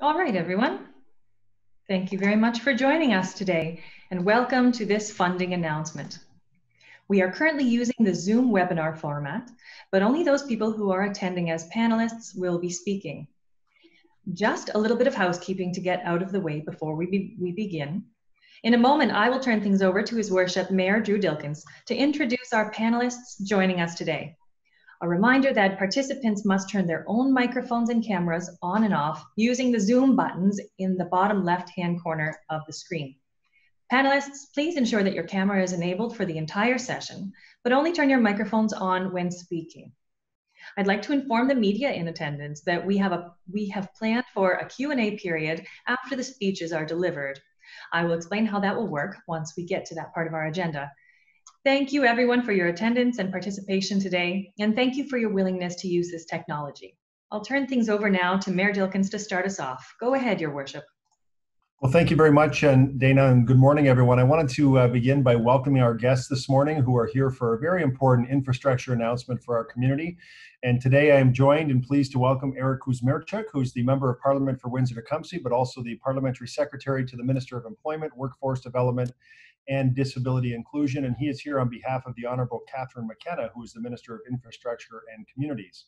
All right, everyone. Thank you very much for joining us today, and welcome to this funding announcement. We are currently using the Zoom webinar format, but only those people who are attending as panelists will be speaking. Just a little bit of housekeeping to get out of the way before we begin. In a moment, I will turn things over to His Worship Mayor Drew Dilkens to introduce our panelists joining us today. A reminder that participants must turn their own microphones and cameras on and off using the Zoom buttons in the bottom left-hand corner of the screen. Panelists, please ensure that your camera is enabled for the entire session, but only turn your microphones on when speaking. I'd like to inform the media in attendance that we have planned for a Q&A period after the speeches are delivered. I will explain how that will work once we get to that part of our agenda. Thank you everyone for your attendance and participation today, and thank you for your willingness to use this technology. I'll turn things over now to Mayor Dilkens to start us off. Go ahead, Your Worship. Well, thank you very much, Dana, and good morning, everyone. I wanted to begin by welcoming our guests this morning who are here for a very important infrastructure announcement for our community. And today I am joined and pleased to welcome Eric Kuzmierczuk, who's the Member of Parliament for Windsor-Tecumseh, but also the Parliamentary Secretary to the Minister of Employment, Workforce Development, and Disability Inclusion. And he is here on behalf of the Honourable Catherine McKenna, who is the Minister of Infrastructure and Communities.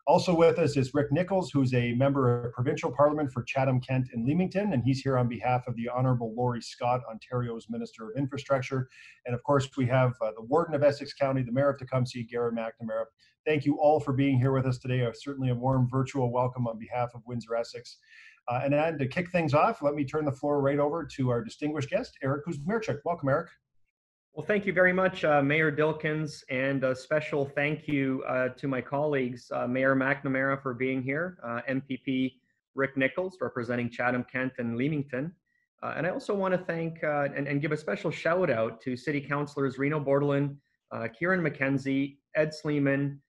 Also with us is Rick Nichols, who's a member of Provincial Parliament for Chatham, Kent, and Leamington, and he's here on behalf of the Honourable Laurie Scott, Ontario's Minister of Infrastructure. And of course, we have the Warden of Essex County, the Mayor of Tecumseh, Garrett McNamara. Thank you all for being here with us today. Certainly a warm virtual welcome on behalf of Windsor Essex. And to kick things off, let me turn the floor right over to our distinguished guest, Eric Kuzmierczuk. Welcome, Eric. Well, thank you very much, Mayor Dilkens, and a special thank you to my colleagues, Mayor McNamara for being here, Mpp Rick Nichols representing Chatham, Kent, and Leamington. And I also want to thank and give a special shout out to City Councillors Reno Bordelin, Kieran McKenzie, Ed Sleeman,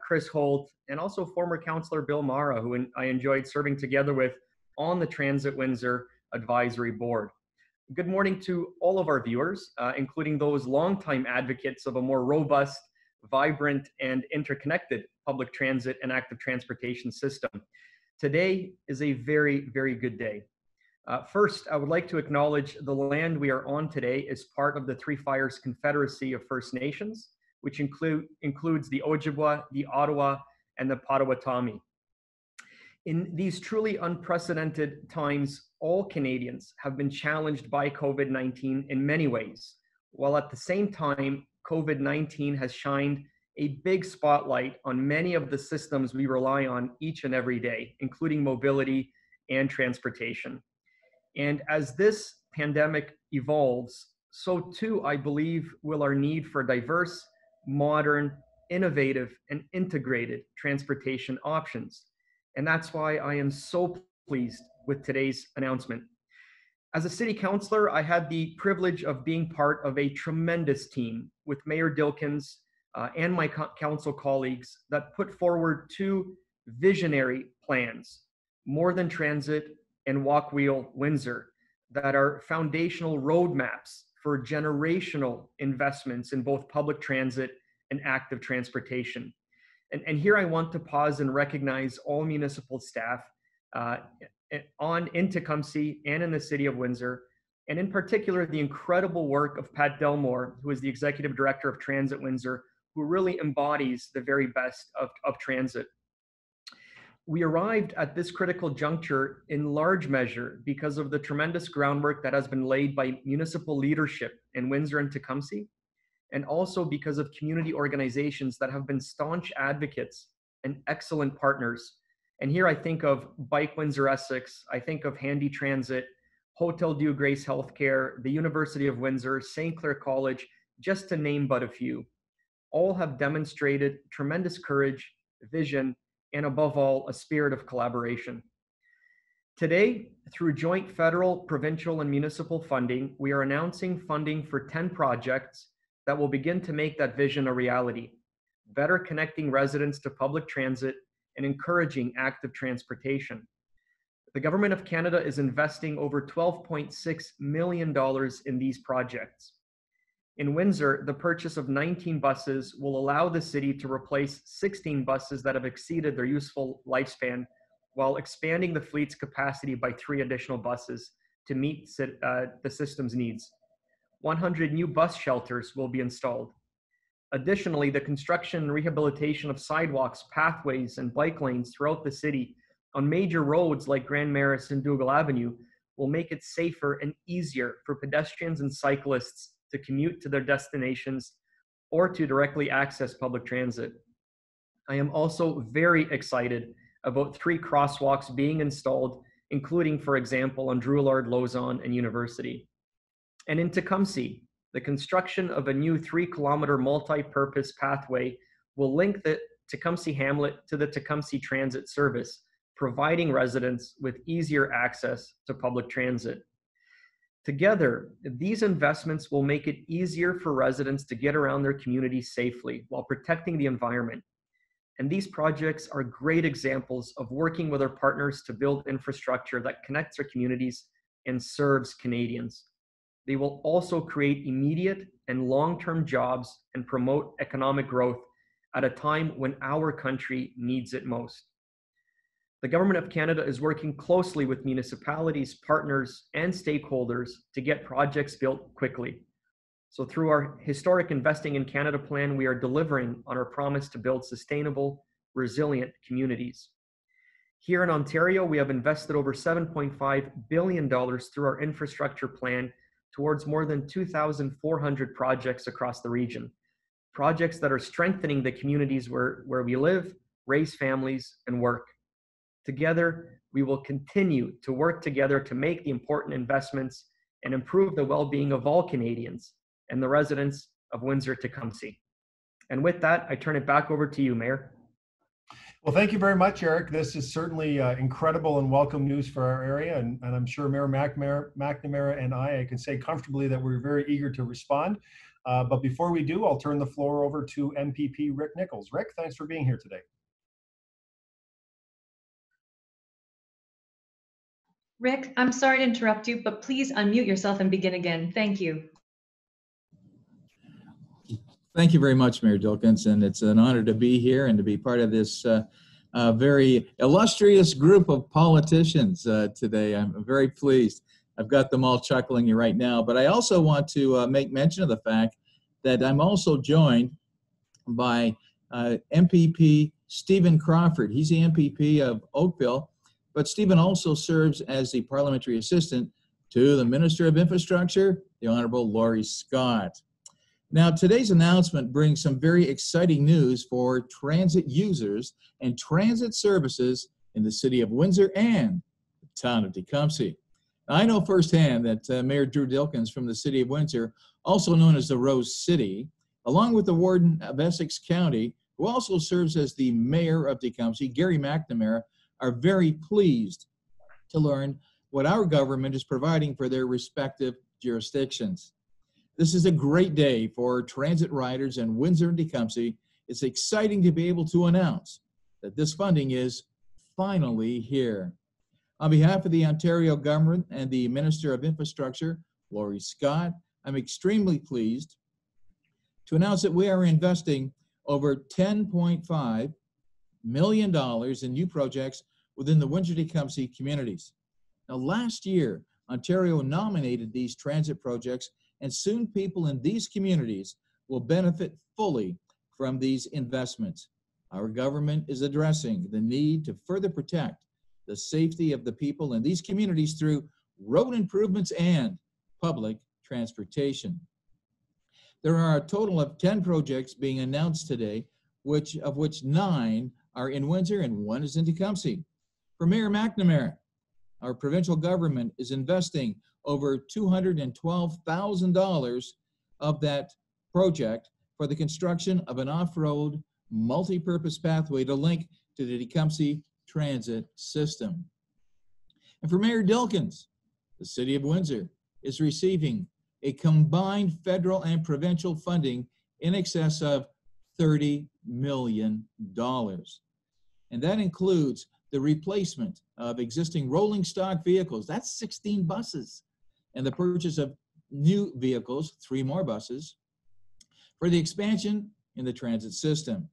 Chris Holt, and also former Councillor Bill Mara, who I enjoyed serving together with on the Transit Windsor Advisory Board. Good morning to all of our viewers, including those longtime advocates of a more robust, vibrant, and interconnected public transit and active transportation system. Today is a very, very good day. First, I would like to acknowledge the land we are on today is part of the Three Fires Confederacy of First Nations, which includes the Ojibwa, the Ottawa, and the Potawatomi. In these truly unprecedented times, all Canadians have been challenged by COVID-19 in many ways, while at the same time, COVID-19 has shined a big spotlight on many of the systems we rely on each and every day, including mobility and transportation. And as this pandemic evolves, so too, I believe, will our need for diverse, modern, innovative, and integrated transportation options. And that's why I am so pleased with today's announcement. As a city councillor, I had the privilege of being part of a tremendous team with Mayor Dilkens and my council colleagues that put forward two visionary plans, More Than Transit and Walk Wheel Windsor, that are foundational roadmaps for generational investments in both public transit and active transportation. And here I want to pause and recognize all municipal staff in Tecumseh and in the city of Windsor, and in particular, the incredible work of Pat Delmore, who is the Executive Director of Transit Windsor, who really embodies the very best of transit. We arrived at this critical juncture in large measure because of the tremendous groundwork that has been laid by municipal leadership in Windsor and Tecumseh, and also because of community organizations that have been staunch advocates and excellent partners. And here I think of Bike Windsor Essex, I think of Handy Transit, Hotel Dieu Grace Healthcare, the University of Windsor, St. Clair College, just to name but a few. All have demonstrated tremendous courage, vision, and above all, a spirit of collaboration. Today, through joint federal, provincial, and municipal funding, we are announcing funding for 10 projects that will begin to make that vision a reality, better connecting residents to public transit and encouraging active transportation. The Government of Canada is investing over $12.6 million in these projects. In Windsor, the purchase of 19 buses will allow the city to replace 16 buses that have exceeded their useful lifespan while expanding the fleet's capacity by 3 additional buses to meet the system's needs. 100 new bus shelters will be installed. Additionally, the construction and rehabilitation of sidewalks, pathways, and bike lanes throughout the city on major roads like Grand Maris and Dougal Avenue will make it safer and easier for pedestrians and cyclists to commute to their destinations or to directly access public transit. I am also very excited about 3 crosswalks being installed, including, for example, on Drouillard, Lausanne, and University. And in Tecumseh, the construction of a new 3-kilometer multi-purpose pathway will link the Tecumseh Hamlet to the Tecumseh Transit Service, providing residents with easier access to public transit. Together, these investments will make it easier for residents to get around their communities safely while protecting the environment. And these projects are great examples of working with our partners to build infrastructure that connects our communities and serves Canadians. They will also create immediate and long-term jobs and promote economic growth at a time when our country needs it most. The Government of Canada is working closely with municipalities, partners, and stakeholders to get projects built quickly. So through our historic Investing in Canada plan, we are delivering on our promise to build sustainable, resilient communities. Here in Ontario, we have invested over $7.5 billion through our infrastructure plan towards more than 2,400 projects across the region. Projects that are strengthening the communities where we live, raise families, and work. Together, we will continue to work together to make the important investments and improve the well-being of all Canadians and the residents of Windsor-Tecumseh. And with that, I turn it back over to you, Mayor. Well, thank you very much, Eric. This is certainly incredible and welcome news for our area. And I'm sure Mayor McNamara and I can say comfortably that we're very eager to respond. But before we do, I'll turn the floor over to Mpp Rick Nichols. Rick, thanks for being here today. Rick, I'm sorry to interrupt you, but please unmute yourself and begin again. Thank you. Thank you very much, Mayor Dilkinson. It's an honor to be here and to be part of this very illustrious group of politicians today. I'm very pleased. I've got them all chuckling right now, but I also want to make mention of the fact that I'm also joined by MPP Stephen Crawford. He's the MPP of Oakville, but Stephen also serves as the parliamentary assistant to the Minister of Infrastructure, the Honorable Laurie Scott. Now, today's announcement brings some very exciting news for transit users and transit services in the city of Windsor and the town of Tecumseh. Now, I know firsthand that Mayor Drew Dilkins from the city of Windsor, also known as the Rose City, along with the Warden of Essex County, who also serves as the Mayor of Tecumseh, Gary McNamara, are very pleased to learn what our government is providing for their respective jurisdictions. This is a great day for transit riders in Windsor and Tecumseh. It's exciting to be able to announce that this funding is finally here. On behalf of the Ontario government and the Minister of Infrastructure, Laurie Scott, I'm extremely pleased to announce that we are investing over $10.5 million in new projects within the Windsor-Tecumseh communities. Now, last year, Ontario nominated these transit projects, and soon people in these communities will benefit fully from these investments. Our government is addressing the need to further protect the safety of the people in these communities through road improvements and public transportation. There are a total of 10 projects being announced today, of which 9 are in Windsor and 1 is in Tecumseh. For Mayor McNamara, our provincial government is investing over $212,000 of that project for the construction of an off-road multi-purpose pathway to link to the Tecumseh transit system. And for Mayor Dilkins, the city of Windsor is receiving a combined federal and provincial funding in excess of $30 million. And that includes the replacement of existing rolling stock vehicles, that's 16 buses, and the purchase of new vehicles, 3 more buses, for the expansion in the transit system.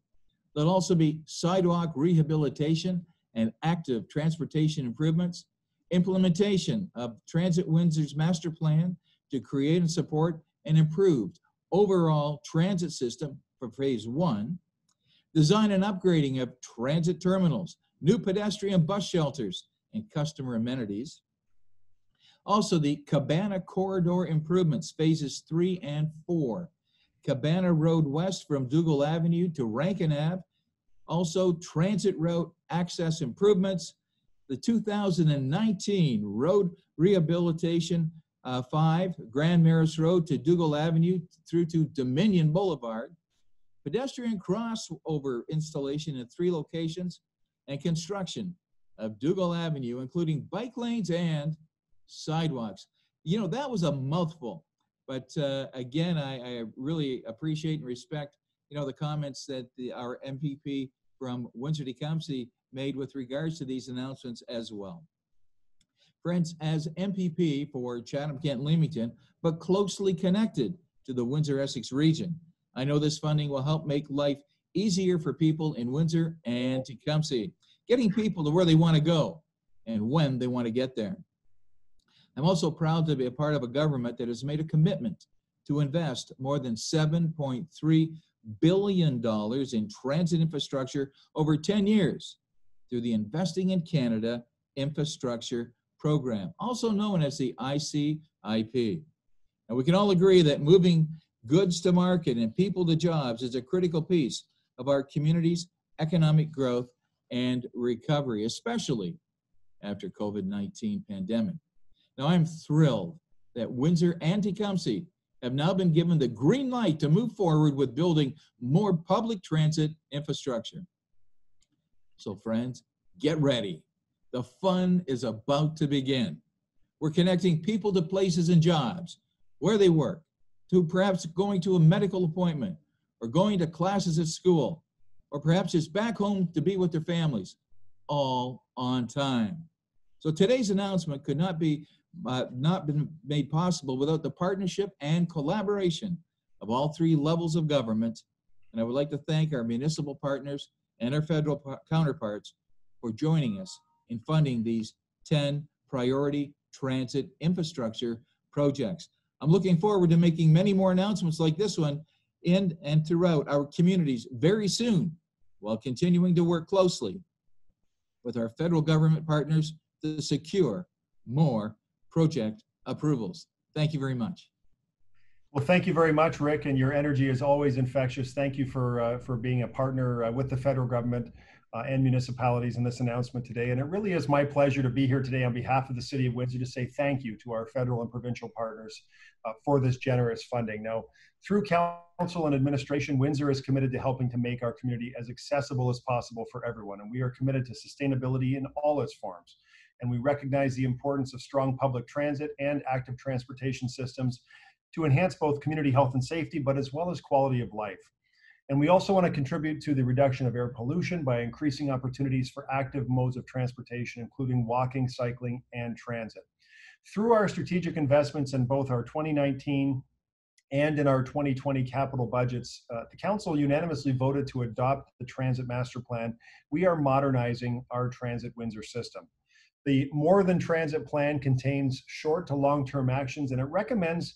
There'll also be sidewalk rehabilitation and active transportation improvements, implementation of Transit Windsor's master plan to create and support an improved overall transit system for phase 1, design and upgrading of transit terminals, new pedestrian bus shelters, and customer amenities. Also, the Cabana Corridor improvements, phases 3 and 4. Cabana Road West from Dougal Avenue to Rankin Ave. Also, transit route access improvements. The 2019 road rehabilitation 5, Grand Maris Road to Dougal Avenue through to Dominion Boulevard. Pedestrian crossover installation in 3 locations, and construction of Dougal Avenue, including bike lanes and sidewalks. You know, that was a mouthful, but again, I really appreciate and respect, you know, the comments that our MPP from Windsor-Tecumseh made with regards to these announcements as well. Friends, as MPP for Chatham-Kent-Leamington, but closely connected to the Windsor-Essex region, I know this funding will help make life easier for people in Windsor and Tecumseh, getting people to where they want to go and when they want to get there. I'm also proud to be a part of a government that has made a commitment to invest more than $7.3 billion in transit infrastructure over 10 years through the Investing in Canada Infrastructure Program, also known as the ICIP. And we can all agree that moving goods to market and people to jobs is a critical piece of our community's economic growth and recovery, especially after COVID-19 pandemic. Now, I'm thrilled that Windsor and Tecumseh have now been given the green light to move forward with building more public transit infrastructure. So friends, get ready. The fun is about to begin. We're connecting people to places and jobs, where they work, to perhaps going to a medical appointment, or going to classes at school, or perhaps just back home to be with their families, all on time. So today's announcement could not been made possible without the partnership and collaboration of all 3 levels of government. And I would like to thank our municipal partners and our federal counterparts for joining us in funding these 10 priority transit infrastructure projects. I'm looking forward to making many more announcements like this one in and throughout our communities very soon, while continuing to work closely with our federal government partners to secure more project approvals. Thank you very much. Well, thank you very much, Rick, and your energy is always infectious. Thank you for being a partner with the federal government and municipalities in this announcement today. And it really is my pleasure to be here today on behalf of the City of Windsor to say thank you to our federal and provincial partners for this generous funding. Now, through council and administration, Windsor is committed to helping to make our community as accessible as possible for everyone. And we are committed to sustainability in all its forms. And we recognize the importance of strong public transit and active transportation systems to enhance both community health and safety, but as well as quality of life. And we also want to contribute to the reduction of air pollution by increasing opportunities for active modes of transportation, including walking, cycling, and transit. Through our strategic investments in both our 2019 and in our 2020 capital budgets, the council unanimously voted to adopt the Transit Master Plan. We are modernizing our Transit Windsor system. The More Than Transit Plan contains short to long-term actions, and it recommends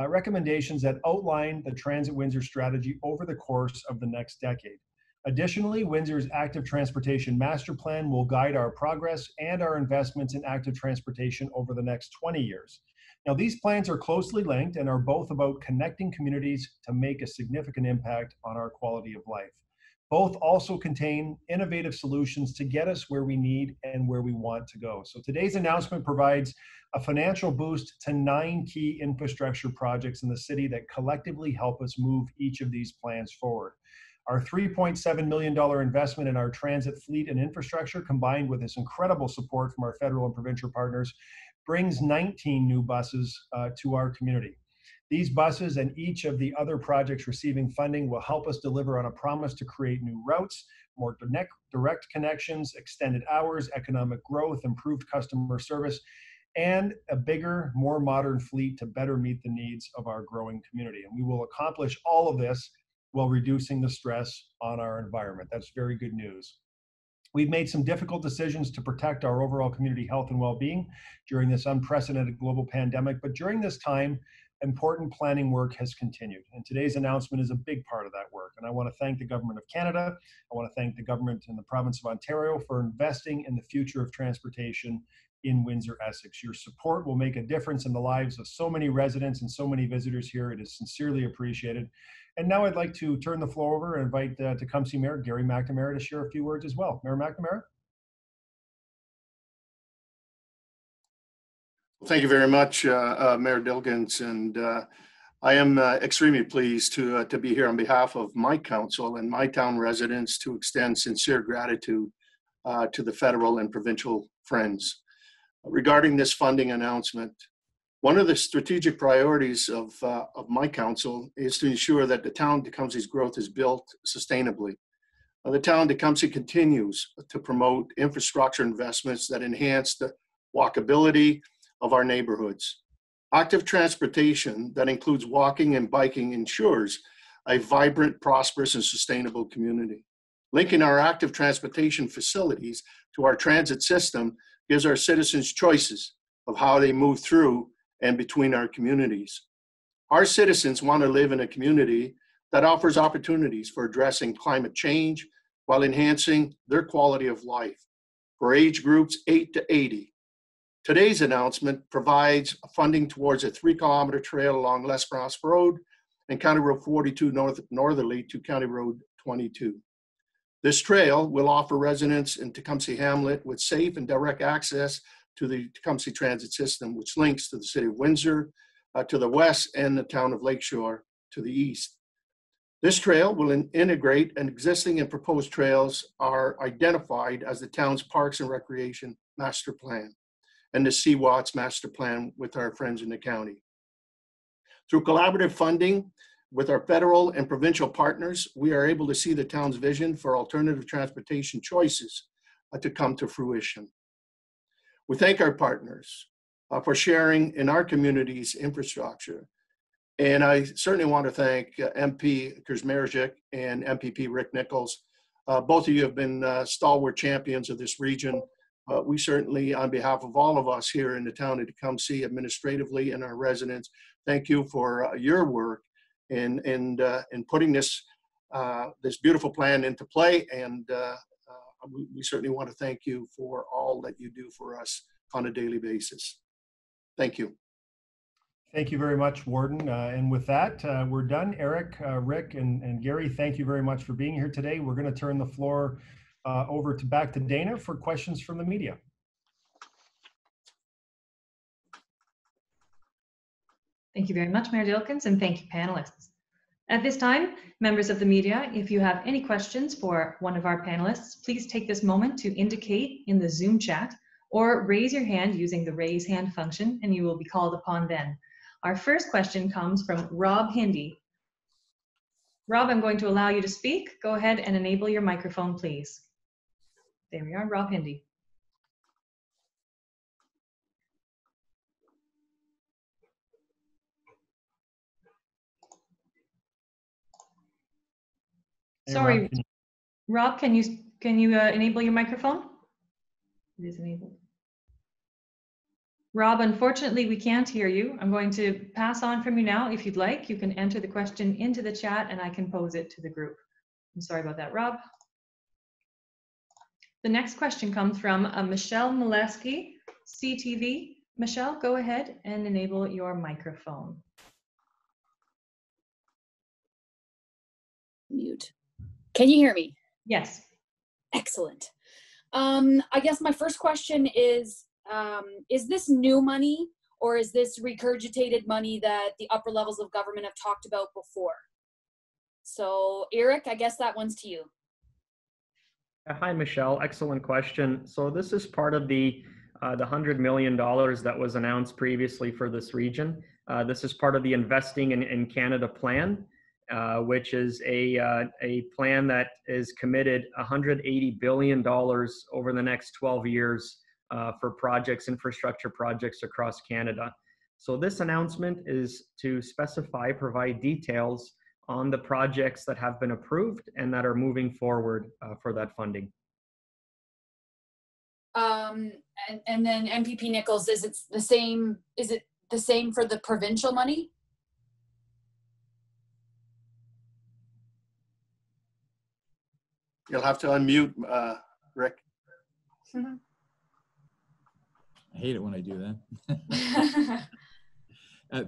recommendations that outline the Transit Windsor strategy over the course of the next decade. Additionally, Windsor's Active Transportation Master Plan will guide our progress and our investments in active transportation over the next 20 years. Now, these plans are closely linked and are both about connecting communities to make a significant impact on our quality of life. Both also contain innovative solutions to get us where we need and where we want to go. So today's announcement provides a financial boost to 9 key infrastructure projects in the city that collectively help us move each of these plans forward. Our $3.7 million investment in our transit fleet and infrastructure, combined with this incredible support from our federal and provincial partners, brings 19 new buses to our community. These buses and each of the other projects receiving funding will help us deliver on a promise to create new routes, more direct connections, extended hours, economic growth, improved customer service, and a bigger, more modern fleet to better meet the needs of our growing community. And we will accomplish all of this while reducing the stress on our environment. That's very good news. We've made some difficult decisions to protect our overall community health and well-being during this unprecedented global pandemic, but during this time, important planning work has continued. And today's announcement is a big part of that work. And I want to thank the Government of Canada. I want to thank the government in the province of Ontario for investing in the future of transportation in Windsor, Essex. Your support will make a difference in the lives of so many residents and so many visitors here. It is sincerely appreciated. And now I'd like to turn the floor over and invite Tecumseh Mayor Gary McNamara to share a few words as well. Mayor McNamara. Thank you very much, Mayor Dilkens, and I am extremely pleased to be here on behalf of my council and my town residents to extend sincere gratitude to the federal and provincial friends. Regarding this funding announcement, one of the strategic priorities of my council is to ensure that the town Tecumseh's growth is built sustainably. The town Tecumseh continues to promote infrastructure investments that enhance the walkability of our neighborhoods. Active transportation that includes walking and biking ensures a vibrant, prosperous, and sustainable community. Linking our active transportation facilities to our transit system gives our citizens choices of how they move through and between our communities. Our citizens want to live in a community that offers opportunities for addressing climate change while enhancing their quality of life for age groups 8 to 80. Today's announcement provides funding towards a 3-kilometer trail along L'Esperance Road and County Road 42 northerly to County Road 22. This trail will offer residents in Tecumseh Hamlet with safe and direct access to the Tecumseh Transit System, which links to the city of Windsor to the west and the town of Lakeshore to the east. This trail will integrate and existing and proposed trails are identified as the town's Parks and Recreation Master Plan and the CWATS Master Plan with our friends in the county. Through collaborative funding with our federal and provincial partners, we are able to see the town's vision for alternative transportation choices to come to fruition. We thank our partners for sharing in our community's infrastructure. And I certainly want to thank MP Mpp and Mpp Rick Nichols. Both of you have been stalwart champions of this region. We certainly, on behalf of all of us here in the town of Tecumseh, administratively and our residents, thank you for your work in putting this beautiful plan into play. And we certainly want to thank you for all that you do for us on a daily basis. Thank you. Thank you very much, Warden. And with that, we're done. Eric, Rick, and Gary, thank you very much for being here today. We're going to turn the floor over back to Dana for questions from the media. Thank you very much, Mayor Dilkens, and thank you, panelists. At this time, members of the media, if you have any questions for one of our panelists, please take this moment to indicate in the Zoom chat or raise your hand using the raise hand function, and you will be called upon then. Our first question comes from Rob Hindi. Rob, I'm going to allow you to speak. Go ahead and enable your microphone, please. There we are, Rob Hindi. Hey, Sorry, Rob, can you enable your microphone? It is enabled. Rob, unfortunately, we can't hear you. I'm going to pass on from you now. If you'd like, you can enter the question into the chat and I can pose it to the group. I'm sorry about that, Rob. The next question comes from Michelle Molesky, CTV. Michelle, go ahead and enable your microphone. Mute. Can you hear me? Yes. Excellent. I guess my first question is this new money or is this regurgitated money that the upper levels of government have talked about before? So Eric, I guess that one's to you. Hi, Michelle. Excellent question. So this is part of the $100 million that was announced previously for this region. This is part of the Investing in Canada plan, which is a plan that is committed $180 billion over the next 12 years for projects, infrastructure projects across Canada. So this announcement is to provide details on the projects that have been approved and that are moving forward for that funding. And then Mpp Nichols, is it the same? Is it the same for the provincial money? You'll have to unmute, Rick. I hate it when I do that.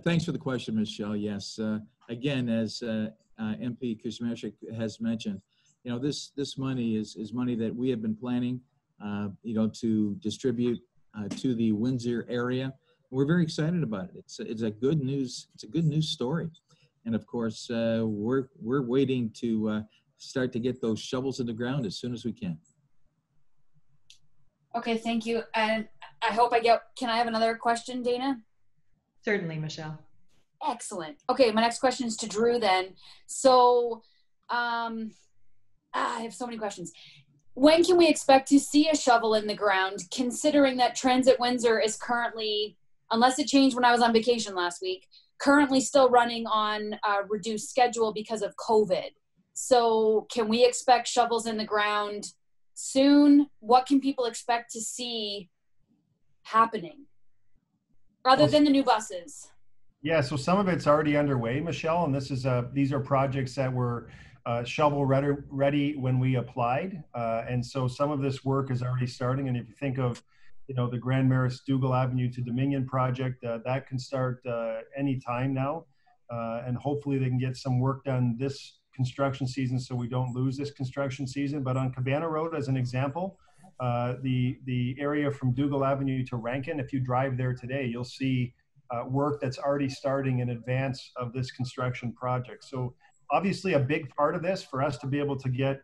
Thanks for the question, Michelle. Yes, again, as MP Kuzmashik has mentioned, you know, this money is money that we have been planning, you know, to distribute to the Windsor area. We're very excited about it. It's a good news. It's a good news story, and of course, we're waiting to start to get those shovels in the ground as soon as we can. Okay, thank you. And I hope can I have another question, Dana? Certainly, Michelle. Excellent. Okay, my next question is to Drew then. So, I have so many questions. When can we expect to see a shovel in the ground, considering that Transit Windsor is currently, unless it changed when I was on vacation last week, currently still running on a reduced schedule because of COVID. So can we expect shovels in the ground soon? What can people expect to see happening other than the new buses? Yeah, so some of it's already underway, Michelle, and these are projects that were shovel ready when we applied, and so some of this work is already starting. And if you think of, you know, the Grand Maris Dougal Avenue to Dominion project, that can start any time now, and hopefully they can get some work done this construction season so we don't lose this construction season. But on Cabana Road, as an example, the area from Dougal Avenue to Rankin, if you drive there today, you'll see work that's already starting in advance of this construction project. So obviously a big part of this for us to be able to get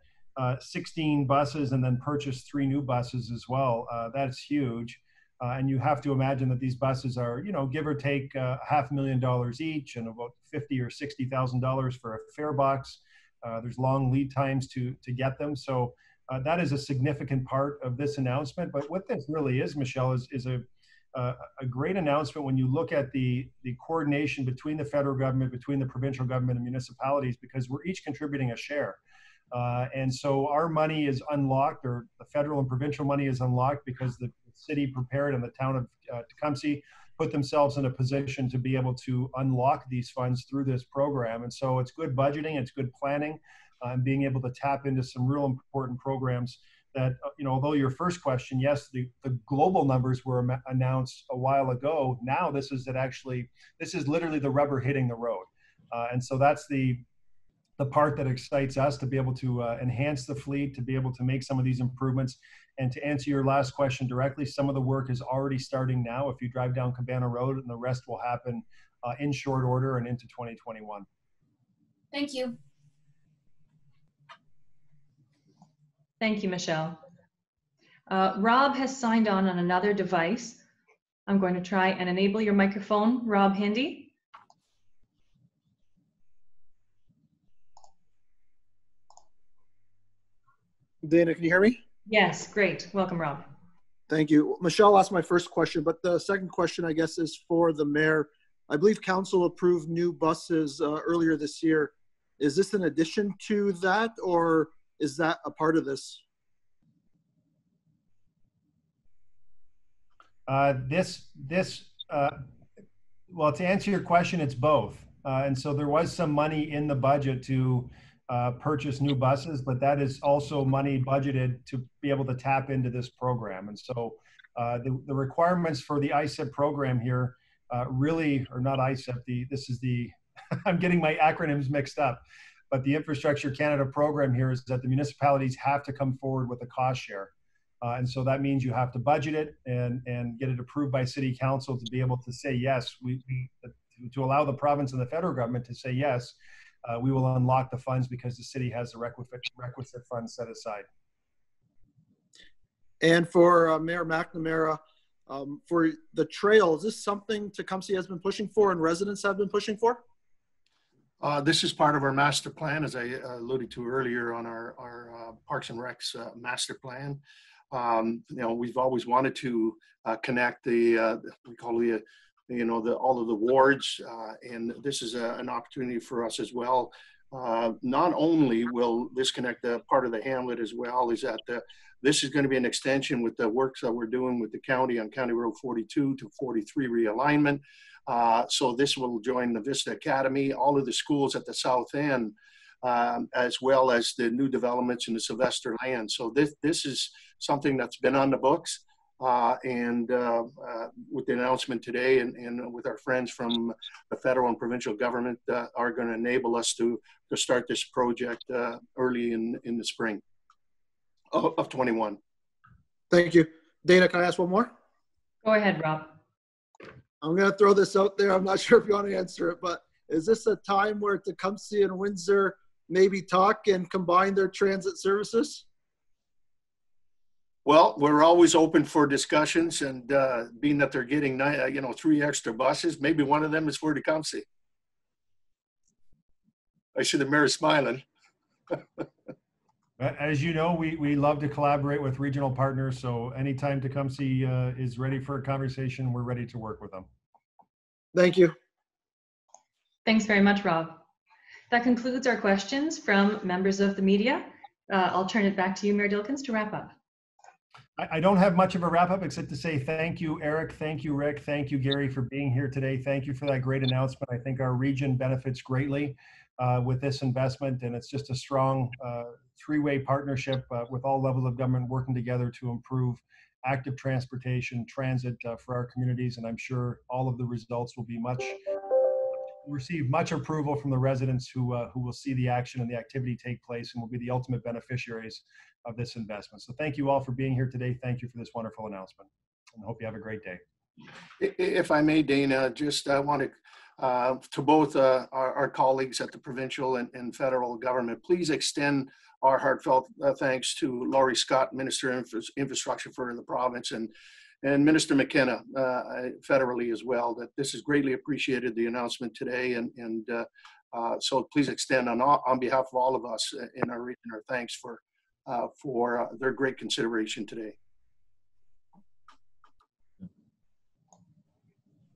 16 buses and then purchase 3 new buses as well, that's huge. And you have to imagine that these buses are, you know, give or take $500,000 each and about $50,000 or $60,000 for a fare box. There's long lead times to get them. So that is a significant part of this announcement. But what this really is, Michelle, is a great announcement when you look at the coordination between the federal government, between the provincial government and municipalities, because we're each contributing a share. And so our money is unlocked, or the federal and provincial money is unlocked, because the city prepared and the town of Tecumseh put themselves in a position to be able to unlock these funds through this program. And so it's good budgeting, it's good planning, and being able to tap into some real important programs that, you know, although your first question, yes, the global numbers were announced a while ago. Now this is literally the rubber hitting the road. And so that's the part that excites us, to be able to enhance the fleet, to be able to make some of these improvements. And to answer your last question directly, some of the work is already starting now. If you drive down Cabana Road, and the rest will happen in short order and into 2021. Thank you. Thank you, Michelle. Rob has signed on another device. I'm going to try and enable your microphone, Rob Hindy. Dana, can you hear me? Yes, great. Welcome, Rob. Thank you. Michelle asked my first question, but the second question, I guess, is for the mayor. I believe council approved new buses earlier this year. Is this in addition to that, or is that a part of this? Well, to answer your question, it's both. And so there was some money in the budget to purchase new buses, but that is also money budgeted to be able to tap into this program. And so the requirements for the ISIP program here really, or not ISIP, this is the, I'm getting my acronyms mixed up, but the Infrastructure Canada program here is that the municipalities have to come forward with a cost share. And so that means you have to budget it and get it approved by City Council to be able to say yes, to allow the province and the federal government to say yes, we will unlock the funds because the city has the requisite funds set aside. And for Mayor McNamara, for the trail, is this something Tecumseh has been pushing for and residents have been pushing for? This is part of our master plan, as I alluded to earlier on our Parks and Recs master plan. You know, we've always wanted to connect we call all of the wards, and this is an opportunity for us as well Not only will this connect a part of the hamlet as well, is that this is going to be an extension with the works that we're doing with the county on County Road 42 to 43 realignment. So this will join the Vista Academy, all of the schools at the south end, as well as the new developments in the Sylvester land. So this is something that's been on the books, and with the announcement today and with our friends from the federal and provincial government are going to enable us to start this project early in the spring of 21. Thank you. Dana, can I ask one more? Go ahead, Rob. I'm going to throw this out there. I'm not sure if you want to answer it, but is this a time where Tecumseh and Windsor maybe talk and combine their transit services? Well, we're always open for discussions, and being that they're getting 3 extra buses, maybe one of them is for Tecumseh. I see the mayor smiling. As you know, we love to collaborate with regional partners, so anytime Tecumseh is ready for a conversation, we're ready to work with them. Thank you. Thanks very much, Rob. That concludes our questions from members of the media. I'll turn it back to you, Mayor Dilkens, to wrap up. I don't have much of a wrap up except to say thank you, Eric. Thank you, Rick. Thank you, Gary, for being here today. Thank you for that great announcement. I think our region benefits greatly with this investment, and it's just a strong three-way partnership with all levels of government working together to improve active transportation, transit for our communities, and I'm sure all of the results will be receive much approval from the residents who will see the action and the activity take place and will be the ultimate beneficiaries of this investment. So thank you all for being here today. Thank you for this wonderful announcement, and hope you have a great day. If I may, Dana, just I want to both our colleagues at the provincial and federal government, please extend our heartfelt thanks to Laurie Scott, Minister of Infrastructure for the province, and Minister McKenna federally as well, that this is greatly appreciated, the announcement today, and so please extend on behalf of all of us in our region our thanks for their great consideration today.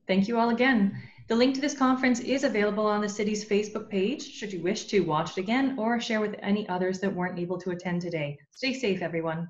Thank you all again. The link to this conference is available on the city's Facebook page should you wish to watch it again or share with any others that weren't able to attend today. Stay safe, everyone.